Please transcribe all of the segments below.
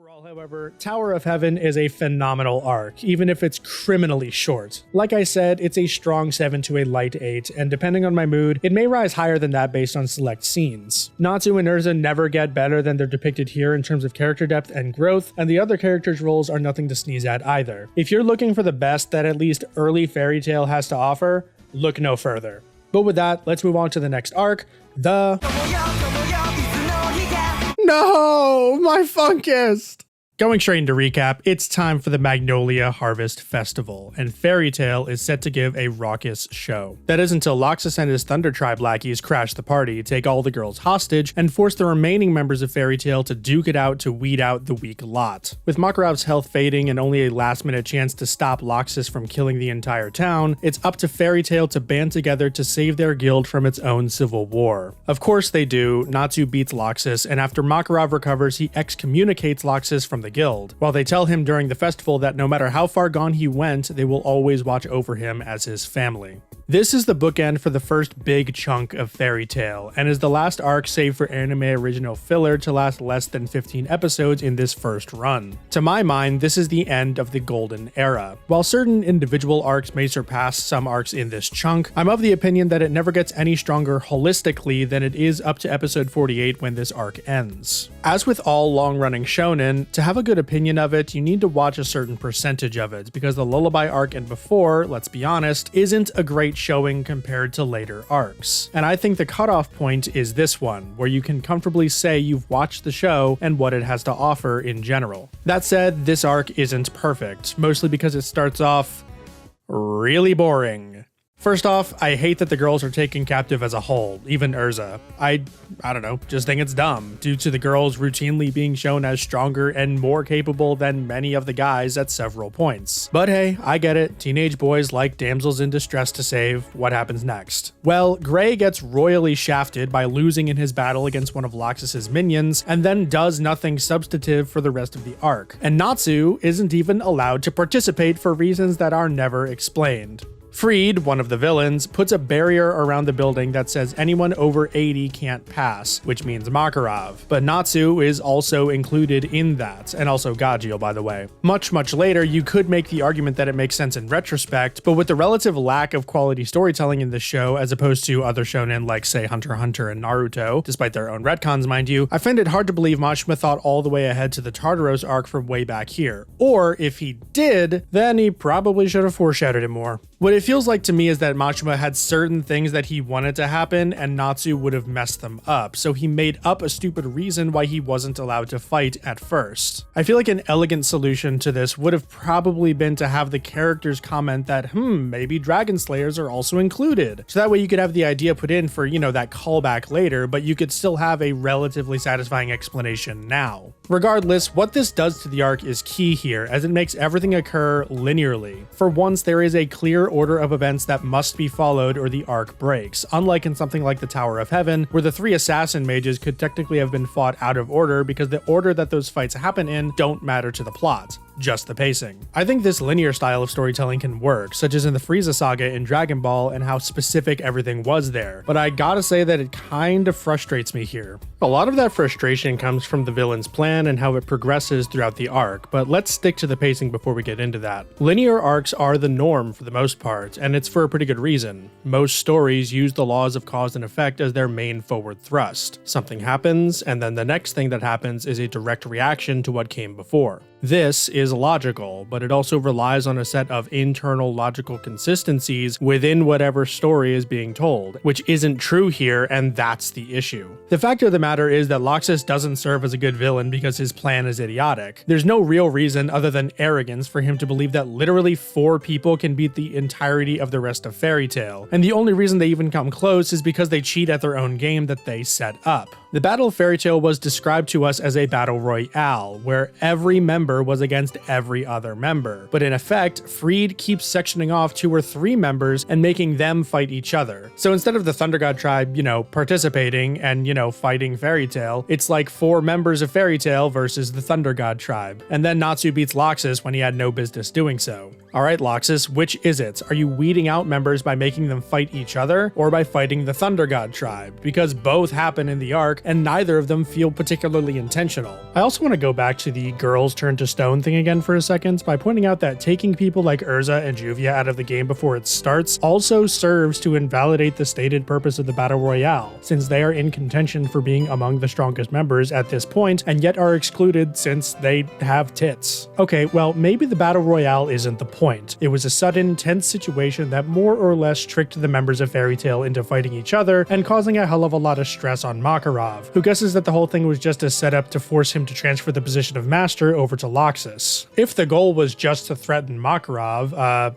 Overall, however, Tower of Heaven is a phenomenal arc, even if it's criminally short. Like I said, it's a strong 7 to a light 8, and depending on my mood, it may rise higher than that based on select scenes. Natsu and Urza never get better than they're depicted here in terms of character depth and growth, and the other characters' roles are nothing to sneeze at either. If you're looking for the best that at least early Fairy Tail has to offer, look no further. But with that, let's move on to the next arc, the... No, my Funkist! Going straight into recap, it's time for the Magnolia Harvest Festival, and Fairy Tail is set to give a raucous show. That is until Loxus and his Thunder Tribe lackeys crash the party, take all the girls hostage, and force the remaining members of Fairy Tail to duke it out to weed out the weak lot. With Makarov's health fading and only a last-minute chance to stop Loxus from killing the entire town, it's up to Fairy Tail to band together to save their guild from its own civil war. Of course they do. Natsu beats Loxus, and after Makarov recovers, he excommunicates Loxus from the guild, while they tell him during the festival that no matter how far gone he went, they will always watch over him as his family. This is the bookend for the first big chunk of Fairy Tail, and is the last arc save for anime original filler to last less than 15 episodes in this first run. To my mind, this is the end of the golden era. While certain individual arcs may surpass some arcs in this chunk, I'm of the opinion that it never gets any stronger holistically than it is up to episode 48 when this arc ends. As with all long-running shonen, to have a good opinion of it, you need to watch a certain percentage of it, because the Lullaby arc and before, let's be honest, isn't a great showing compared to later arcs. And I think the cutoff point is this one, where you can comfortably say you've watched the show and what it has to offer in general. That said, this arc isn't perfect, mostly because it starts off really boring. First off, I hate that the girls are taken captive as a whole, even Urza. I don't know, just think it's dumb, due to the girls routinely being shown as stronger and more capable than many of the guys at several points. But hey, I get it, teenage boys like damsels in distress to save. What happens next? Well, Gray gets royally shafted by losing in his battle against one of Loxus's minions, and then does nothing substantive for the rest of the arc. And Natsu isn't even allowed to participate for reasons that are never explained. Freed, one of the villains, puts a barrier around the building that says anyone over 80 can't pass, which means Makarov. But Natsu is also included in that, and also Gajeel, by the way. Much later, you could make the argument that it makes sense in retrospect, but with the relative lack of quality storytelling in this show, as opposed to other shonen like, say, Hunter x Hunter and Naruto, despite their own retcons, mind you, I find it hard to believe Mashima thought all the way ahead to the Tartaros arc from way back here. Or, if he did, then he probably should have foreshadowed it more. What it feels like to me is that Mashima had certain things that he wanted to happen and Natsu would have messed them up, so he made up a stupid reason why he wasn't allowed to fight at first. I feel like an elegant solution to this would have probably been to have the characters comment that, maybe Dragon Slayers are also included. So that way you could have the idea put in for, that callback later, but you could still have a relatively satisfying explanation now. Regardless, what this does to the arc is key here, as it makes everything occur linearly. For once, there is a clear order of events that must be followed or the arc breaks, unlike in something like the Tower of Heaven, where the 3 assassin mages could technically have been fought out of order because the order that those fights happen in don't matter to the plot, just the pacing. I think this linear style of storytelling can work, such as in the Frieza saga in Dragon Ball and how specific everything was there, but I gotta say that it kind of frustrates me here. A lot of that frustration comes from the villain's plan and how it progresses throughout the arc, but let's stick to the pacing before we get into that. Linear arcs are the norm for the most part, and it's for a pretty good reason. Most stories use the laws of cause and effect as their main forward thrust. Something happens, and then the next thing that happens is a direct reaction to what came before. This is logical, but it also relies on a set of internal logical consistencies within whatever story is being told, which isn't true here, and that's the issue. The fact of the matter is that Loxus doesn't serve as a good villain because his plan is idiotic. There's no real reason other than arrogance for him to believe that literally 4 people can beat the entirety of the rest of Fairy Tail, and the only reason they even come close is because they cheat at their own game that they set up. The Battle of Fairy Tail was described to us as a battle royale, where every member was against every other member. But in effect, Freed keeps sectioning off 2 or 3 members and making them fight each other. So instead of the Thunder God tribe, participating and, fighting Fairy Tail, it's like 4 members of Fairy Tail versus the Thunder God tribe. And then Natsu beats Loxus when he had no business doing so. Alright Loxus, which is it? Are you weeding out members by making them fight each other, or by fighting the Thunder God tribe? Because both happen in the arc, and neither of them feel particularly intentional. I also want to go back to the girls turn to stone thing again for a second by pointing out that taking people like Urza and Juvia out of the game before it starts also serves to invalidate the stated purpose of the Battle Royale, since they are in contention for being among the strongest members at this point, and yet are excluded since they have tits. Okay, well, maybe the Battle Royale isn't the point. It was a sudden, tense situation that more or less tricked the members of Fairy Tail into fighting each other and causing a hell of a lot of stress on Makarov, who guesses that the whole thing was just a setup to force him to transfer the position of Master over to Loxus. If the goal was just to threaten Makarov,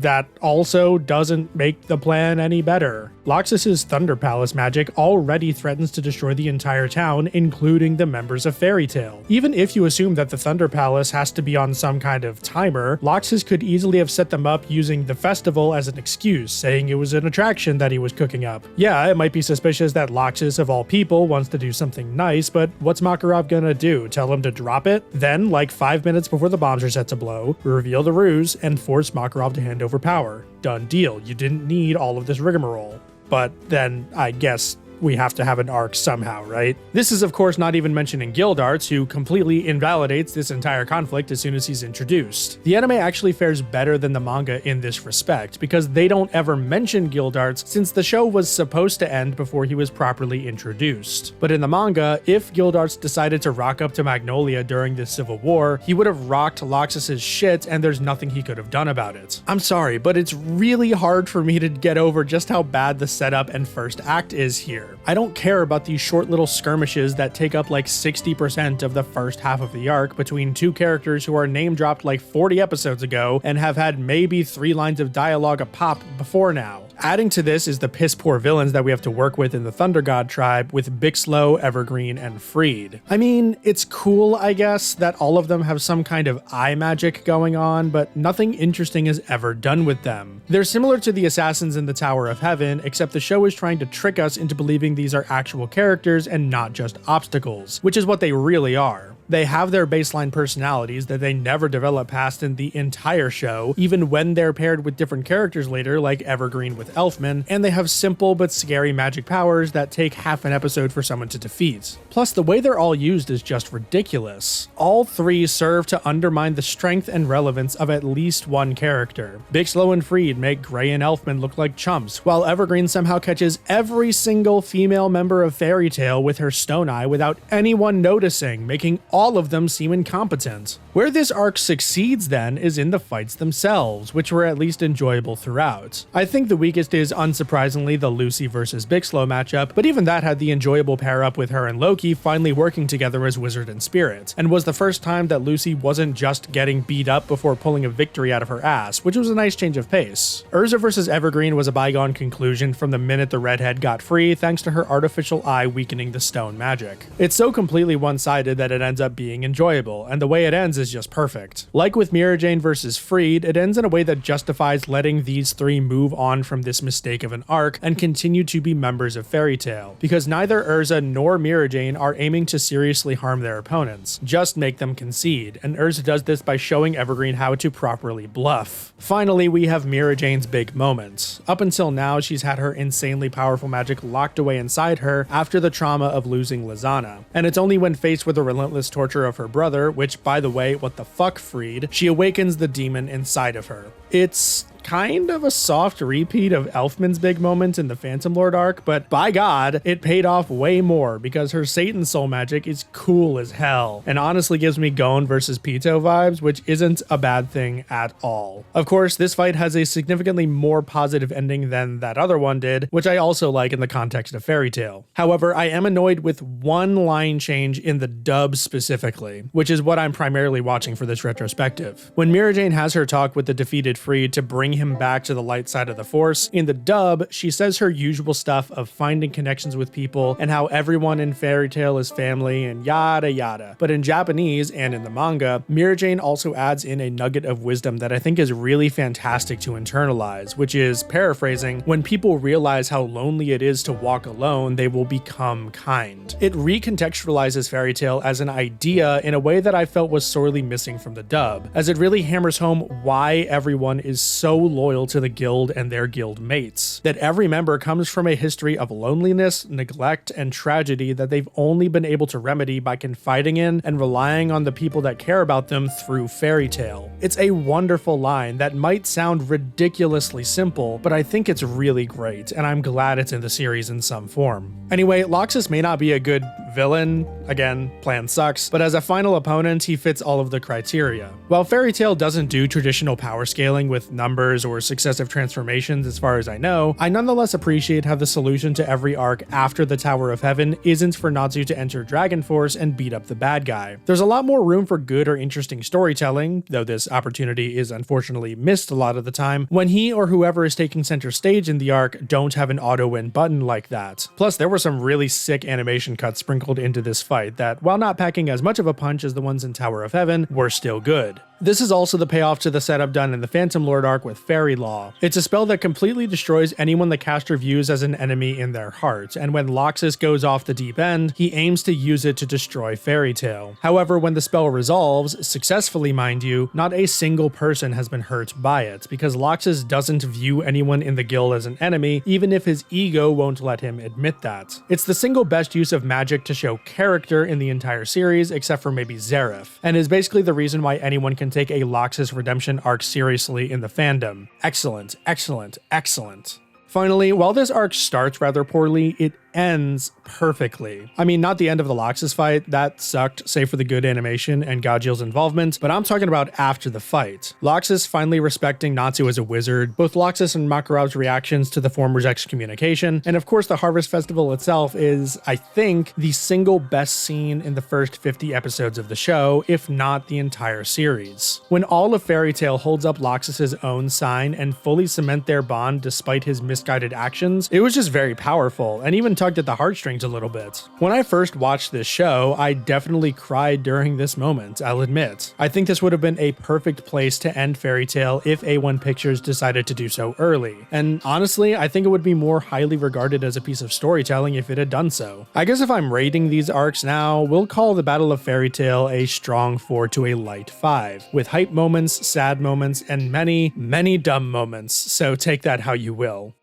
that also doesn't make the plan any better. Loxus's Thunder Palace magic already threatens to destroy the entire town, including the members of Fairy Tail. Even if you assume that the Thunder Palace has to be on some kind of timer, Loxus could easily have set them up using the festival as an excuse, saying it was an attraction that he was cooking up. Yeah, it might be suspicious that Loxus, of all people, wants to do something nice, but what's Makarov gonna do? Tell him to drop it? Then, like 5 minutes before the bombs are set to blow, reveal the ruse and force Makarov to hand over power. Done deal. You didn't need all of this rigmarole. But then, I guess, we have to have an arc somehow, right? This is of course not even mentioning Gildarts, who completely invalidates this entire conflict as soon as he's introduced. The anime actually fares better than the manga in this respect, because they don't ever mention Gildarts since the show was supposed to end before he was properly introduced. But in the manga, if Gildarts decided to rock up to Magnolia during this civil war, he would have rocked Loxus's shit and there's nothing he could have done about it. I'm sorry, but it's really hard for me to get over just how bad the setup and first act is here. I don't care about these short little skirmishes that take up like 60% of the first half of the arc between two characters who are name dropped like 40 episodes ago and have had maybe 3 lines of dialogue a pop before now. Adding to this is the piss poor villains that we have to work with in the Thunder God tribe with Bixlow, Evergreen, and Freed. I mean, it's cool, I guess, that all of them have some kind of eye magic going on, but nothing interesting is ever done with them. They're similar to the assassins in the Tower of Heaven, except the show is trying to trick us into believing these are actual characters and not just obstacles, which is what they really are. They have their baseline personalities that they never develop past in the entire show, even when they're paired with different characters later, like Evergreen with Elfman, and they have simple but scary magic powers that take half an episode for someone to defeat. Plus, the way they're all used is just ridiculous. All 3 serve to undermine the strength and relevance of at least one character. Bixlow and Freed make Gray and Elfman look like chumps, while Evergreen somehow catches every single female member of Fairy Tail with her stone eye without anyone noticing, making all of them seem incompetent. Where this arc succeeds then is in the fights themselves, which were at least enjoyable throughout. I think the weakest is unsurprisingly the Lucy versus Bixlow matchup, but even that had the enjoyable pair up with her and Loki finally working together as Wizard and Spirit, and was the first time that Lucy wasn't just getting beat up before pulling a victory out of her ass, which was a nice change of pace. Urza versus Evergreen was a bygone conclusion from the minute the redhead got free thanks to her artificial eye weakening the stone magic. It's so completely one-sided that it ends up being enjoyable, and the way it ends is just perfect. Like with Mira Jane versus Freed, it ends in a way that justifies letting these 3 move on from this mistake of an arc and continue to be members of Fairy Tail, because neither Urza nor Mira Jane are aiming to seriously harm their opponents, just make them concede, and Urza does this by showing Evergreen how to properly bluff. Finally, we have Mira Jane's big moment. Up until now, she's had her insanely powerful magic locked away inside her after the trauma of losing Lizana, and it's only when faced with the relentless torture of her brother, which, by the way, what the fuck, Freed, she awakens the demon inside of her. It's kind of a soft repeat of Elfman's big moment in the Phantom Lord arc, but by God, it paid off way more because her Satan Soul magic is cool as hell and honestly gives me Gon versus Pito vibes, which isn't a bad thing at all. Of course, this fight has a significantly more positive ending than that other one did, which I also like in the context of Fairy Tail. However, I am annoyed with one line change in the dub specifically, which is what I'm primarily watching for this retrospective. When Mira Jane has her talk with the defeated Freed to bring him back to the light side of the Force, in the dub, she says her usual stuff of finding connections with people and how everyone in Fairy Tail is family and yada yada. But in Japanese and in the manga, Mira Jane also adds in a nugget of wisdom that I think is really fantastic to internalize, which is, paraphrasing, when people realize how lonely it is to walk alone, they will become kind. It recontextualizes Fairy Tail as an idea in a way that I felt was sorely missing from the dub, as it really hammers home why everyone is so loyal to the guild and their guild mates, that every member comes from a history of loneliness, neglect, and tragedy that they've only been able to remedy by confiding in and relying on the people that care about them through Fairy Tail. It's a wonderful line that might sound ridiculously simple, but I think it's really great, and I'm glad it's in the series in some form. Anyway, Loxus may not be a good villain, again, plan sucks, but as a final opponent, he fits all of the criteria. While Fairy Tail doesn't do traditional power scaling with numbers or successive transformations as far as I know, I nonetheless appreciate how the solution to every arc after the Tower of Heaven isn't for Natsu to enter Dragon Force and beat up the bad guy. There's a lot more room for good or interesting storytelling, though this opportunity is unfortunately missed a lot of the time, when he or whoever is taking center stage in the arc don't have an auto-win button like that. Plus, there were some really sick animation cuts sprinkled into this fight that, while not packing as much of a punch as the ones in Tower of Heaven, were still good. This is also the payoff to the setup done in the Phantom Lord arc with Fairy Law. It's a spell that completely destroys anyone the caster views as an enemy in their heart, and when Loxus goes off the deep end, he aims to use it to destroy Fairy Tail. However, when the spell resolves, successfully mind you, not a single person has been hurt by it, because Loxus doesn't view anyone in the guild as an enemy, even if his ego won't let him admit that. It's the single best use of magic to show character in the entire series, except for maybe Xerath, and is basically the reason why anyone can take a Loxus redemption arc seriously in the fandom. Excellent, excellent, excellent. Finally, while this arc starts rather poorly, it ends perfectly. I mean, not the end of the Loxus fight, that sucked, save for the good animation and Gajil's involvement, but I'm talking about after the fight. Loxus finally respecting Natsu as a wizard, both Loxus and Makarov's reactions to the former's excommunication, and of course the Harvest Festival itself is, I think, the single best scene in the first 50 episodes of the show, if not the entire series. When all of Fairy Tail holds up Loxus's own sign and fully cement their bond despite his misguided actions, it was just very powerful, and even tugged at the heartstrings a little bit. When I first watched this show, I definitely cried during this moment, I'll admit. I think this would have been a perfect place to end Fairy Tail if A1 Pictures decided to do so early. And honestly, I think it would be more highly regarded as a piece of storytelling if it had done so. I guess if I'm rating these arcs now, we'll call the Battle of Fairy Tail a strong 4 to a light 5, with hype moments, sad moments, and many, many dumb moments, so take that how you will.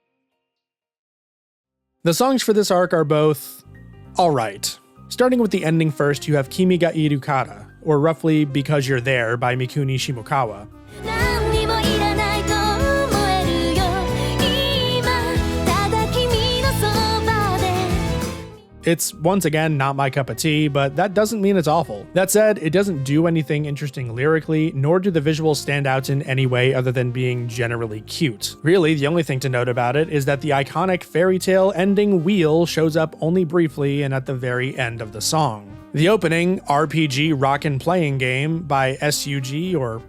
The songs for this arc are both alright. Starting with the ending first, you have Kimi ga Iru Kara, or roughly Because You're There by Mikuni Shimokawa. It's, once again, not my cup of tea, but that doesn't mean it's awful. That said, it doesn't do anything interesting lyrically, nor do the visuals stand out in any way other than being generally cute. Really, the only thing to note about it is that the iconic Fairy Tail ending wheel shows up only briefly and at the very end of the song. The opening, RPG Rockin' Playing Game by SUG or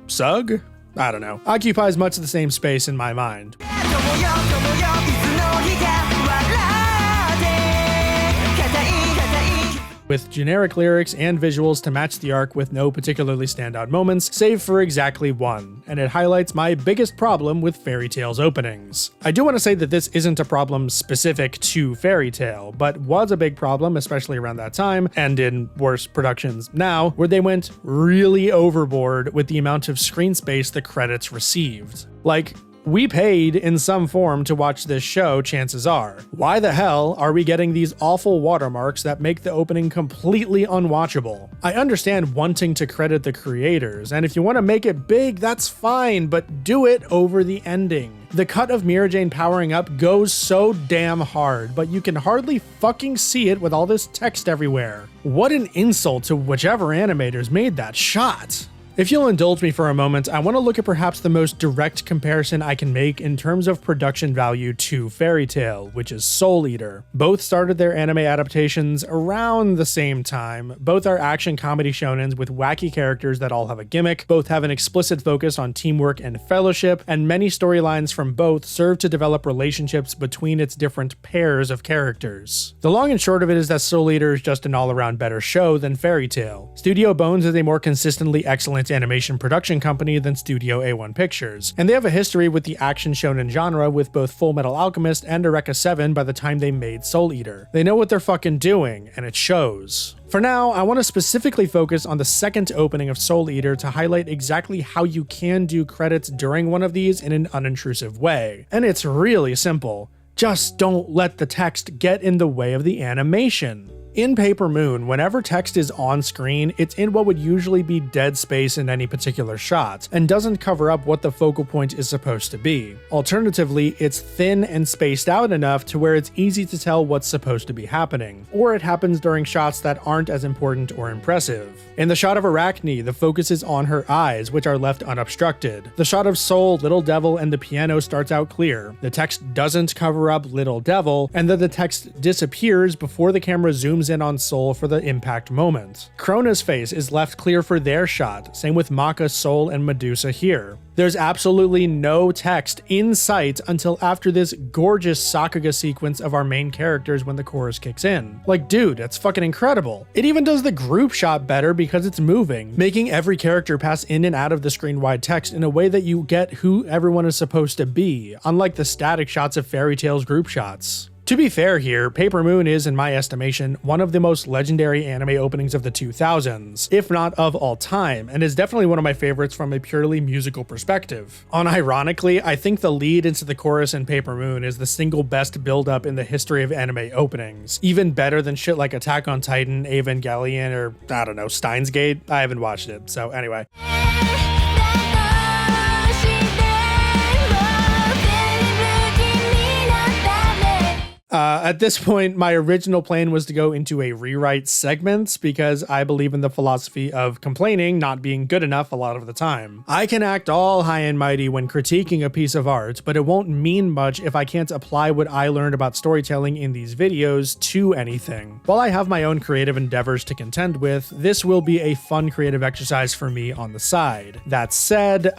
SUG? I don't know. Occupies much of the same space in my mind. With generic lyrics and visuals to match the arc with no particularly standout moments, save for exactly one, and it highlights my biggest problem with Fairy Tail's openings. I do want to say that this isn't a problem specific to Fairy Tail, but was a big problem, especially around that time, and in worse productions now, where they went really overboard with the amount of screen space the credits received. Like, we paid in some form to watch this show, chances are. Why the hell are we getting these awful watermarks that make the opening completely unwatchable? I understand wanting to credit the creators, and if you want to make it big, that's fine, but do it over the ending. The cut of Mira Jane powering up goes so damn hard, but you can hardly fucking see it with all this text everywhere. What an insult to whichever animators made that shot. If you'll indulge me for a moment, I want to look at perhaps the most direct comparison I can make in terms of production value to Fairy Tail, which is Soul Eater. Both started their anime adaptations around the same time. Both are action comedy shonens with wacky characters that all have a gimmick. Both have an explicit focus on teamwork and fellowship, and many storylines from both serve to develop relationships between its different pairs of characters. The long and short of it is that Soul Eater is just an all-around better show than Fairy Tail. Studio Bones is a more consistently excellent advanced animation production company than Studio A1 Pictures, and they have a history with the action shonen genre with both Full Metal Alchemist and Eureka 7 by the time they made Soul Eater. They know what they're fucking doing, and it shows. For now, I want to specifically focus on the second opening of Soul Eater to highlight exactly how you can do credits during one of these in an unintrusive way. And it's really simple. Just don't let the text get in the way of the animation. In Paper Moon, whenever text is on screen, it's in what would usually be dead space in any particular shot, and doesn't cover up what the focal point is supposed to be. Alternatively, it's thin and spaced out enough to where it's easy to tell what's supposed to be happening, or it happens during shots that aren't as important or impressive. In the shot of Arachne, the focus is on her eyes, which are left unobstructed. The shot of Soul, Little Devil, and the piano starts out clear. The text doesn't cover up Little Devil, and then the text disappears before the camera zooms in on Soul for the impact moment. Krona's face is left clear for their shot, same with Maka, Soul, and Medusa here. There's absolutely no text in sight until after this gorgeous Sakuga sequence of our main characters when the chorus kicks in. Like, dude, that's fucking incredible. It even does the group shot better because it's moving, making every character pass in and out of the screen-wide text in a way that you get who everyone is supposed to be, unlike the static shots of Fairy Tail's group shots. To be fair here, Paper Moon is, in my estimation, one of the most legendary anime openings of the 2000s, if not of all time, and is definitely one of my favorites from a purely musical perspective. Unironically, I think the lead into the chorus in Paper Moon is the single best build-up in the history of anime openings, even better than shit like Attack on Titan, Evangelion, or, I don't know, Steins Gate. I haven't watched it, so anyway. At this point, my original plan was to go into a rewrite segment because I believe in the philosophy of complaining not being good enough a lot of the time. I can act all high and mighty when critiquing a piece of art, but it won't mean much if I can't apply what I learned about storytelling in these videos to anything. While I have my own creative endeavors to contend with, this will be a fun creative exercise for me on the side. That said,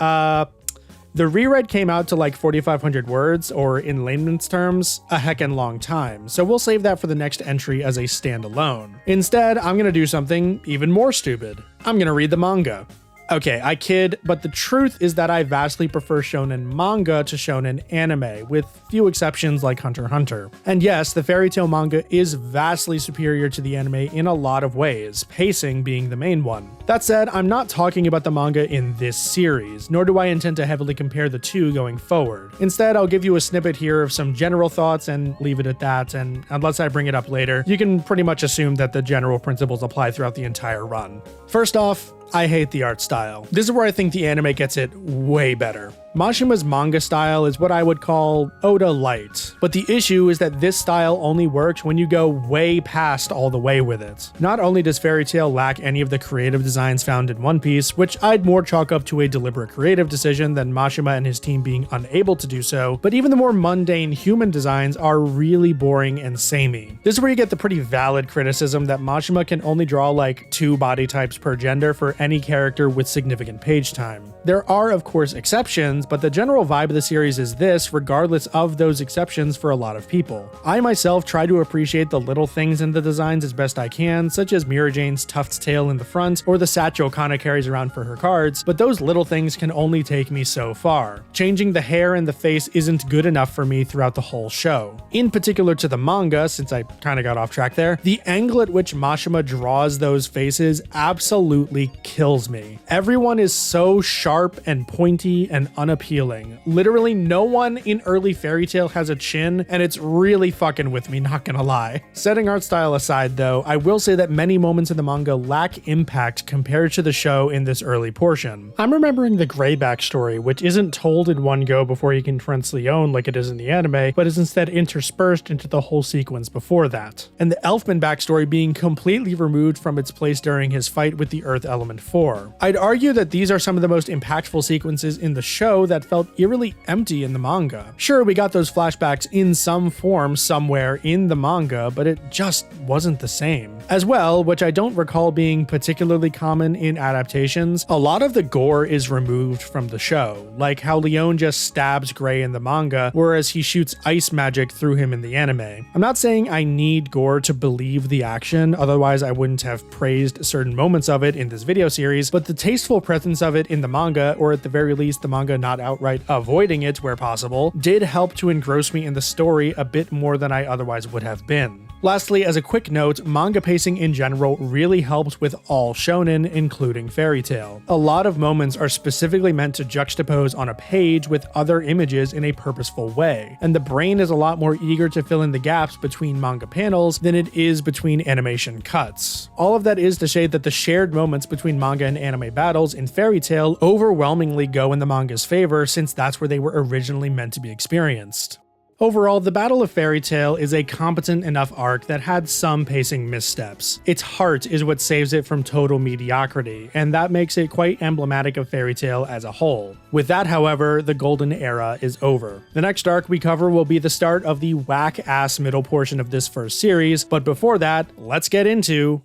the rewrite came out to like 4,500 words, or in layman's terms, a heckin' long time, so we'll save that for the next entry as a standalone. Instead, I'm gonna do something even more stupid. I'm gonna read the manga. Okay, I kid, but the truth is that I vastly prefer shonen manga to shonen anime, with few exceptions like Hunter x Hunter. And yes, the Fairy Tail manga is vastly superior to the anime in a lot of ways, pacing being the main one. That said, I'm not talking about the manga in this series, nor do I intend to heavily compare the two going forward. Instead, I'll give you a snippet here of some general thoughts and leave it at that, and unless I bring it up later, you can pretty much assume that the general principles apply throughout the entire run. First off, I hate the art style. This is where I think the anime gets it way better. Mashima's manga style is what I would call Oda light, but the issue is that this style only works when you go way past all the way with it. Not only does Fairy Tail lack any of the creative designs found in One Piece, which I'd more chalk up to a deliberate creative decision than Mashima and his team being unable to do so, but even the more mundane human designs are really boring and samey. This is where you get the pretty valid criticism that Mashima can only draw like 2 body types per gender for any character with significant page time. There are, of course, exceptions, but the general vibe of the series is this, regardless of those exceptions for a lot of people. I myself try to appreciate the little things in the designs as best I can, such as Mira Jane's tuft's tail in the front, or the satchel Kana carries around for her cards, but those little things can only take me so far. Changing the hair and the face isn't good enough for me throughout the whole show. In particular to the manga, since I kinda got off track there, the angle at which Mashima draws those faces absolutely kills me. Everyone is so sharp and pointy and unappealing. Literally no one in early Fairy Tail has a chin, and it's really fucking with me, not gonna lie. Setting art style aside though, I will say that many moments in the manga lack impact compared to the show in this early portion. I'm remembering the Grey backstory, which isn't told in one go before he confronts Leon like it is in the anime, but is instead interspersed into the whole sequence before that. And the Elfman backstory being completely removed from its place during his fight with the Earth Element 4. I'd argue that these are some of the most impactful sequences in the show show that felt eerily empty in the manga. Sure, we got those flashbacks in some form somewhere in the manga, but it just wasn't the same. As well, which I don't recall being particularly common in adaptations, a lot of the gore is removed from the show, like how Leon just stabs Gray in the manga, whereas he shoots ice magic through him in the anime. I'm not saying I need gore to believe the action, otherwise I wouldn't have praised certain moments of it in this video series, but the tasteful presence of it in the manga, or at the very least the manga not outright avoiding it where possible, did help to engross me in the story a bit more than I otherwise would have been. Lastly, as a quick note, manga pacing in general really helps with all shonen, including Fairy Tail. A lot of moments are specifically meant to juxtapose on a page with other images in a purposeful way, and the brain is a lot more eager to fill in the gaps between manga panels than it is between animation cuts. All of that is to say that the shared moments between manga and anime battles in Fairy Tail overwhelmingly go in the manga's favor, since that's where they were originally meant to be experienced. Overall, the Battle of Fairy Tail is a competent enough arc that had some pacing missteps. Its heart is what saves it from total mediocrity, and that makes it quite emblematic of Fairy Tail as a whole. With that, however, the golden era is over. The next arc we cover will be the start of the whack-ass middle portion of this first series, but before that, let's get into